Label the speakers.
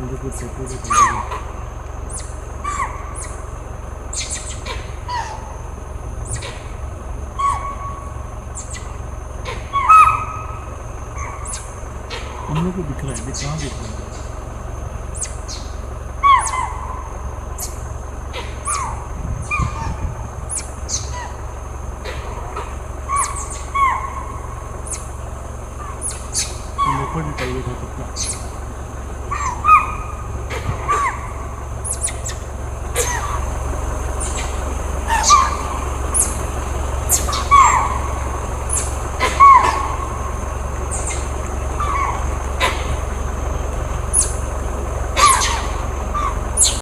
Speaker 1: मुझे कुछ फोटो दिखाई। हम लोग को दिख रहा है, अभी कहाँ दिख रहा है? हम ऊपर दिखाइए था कितना।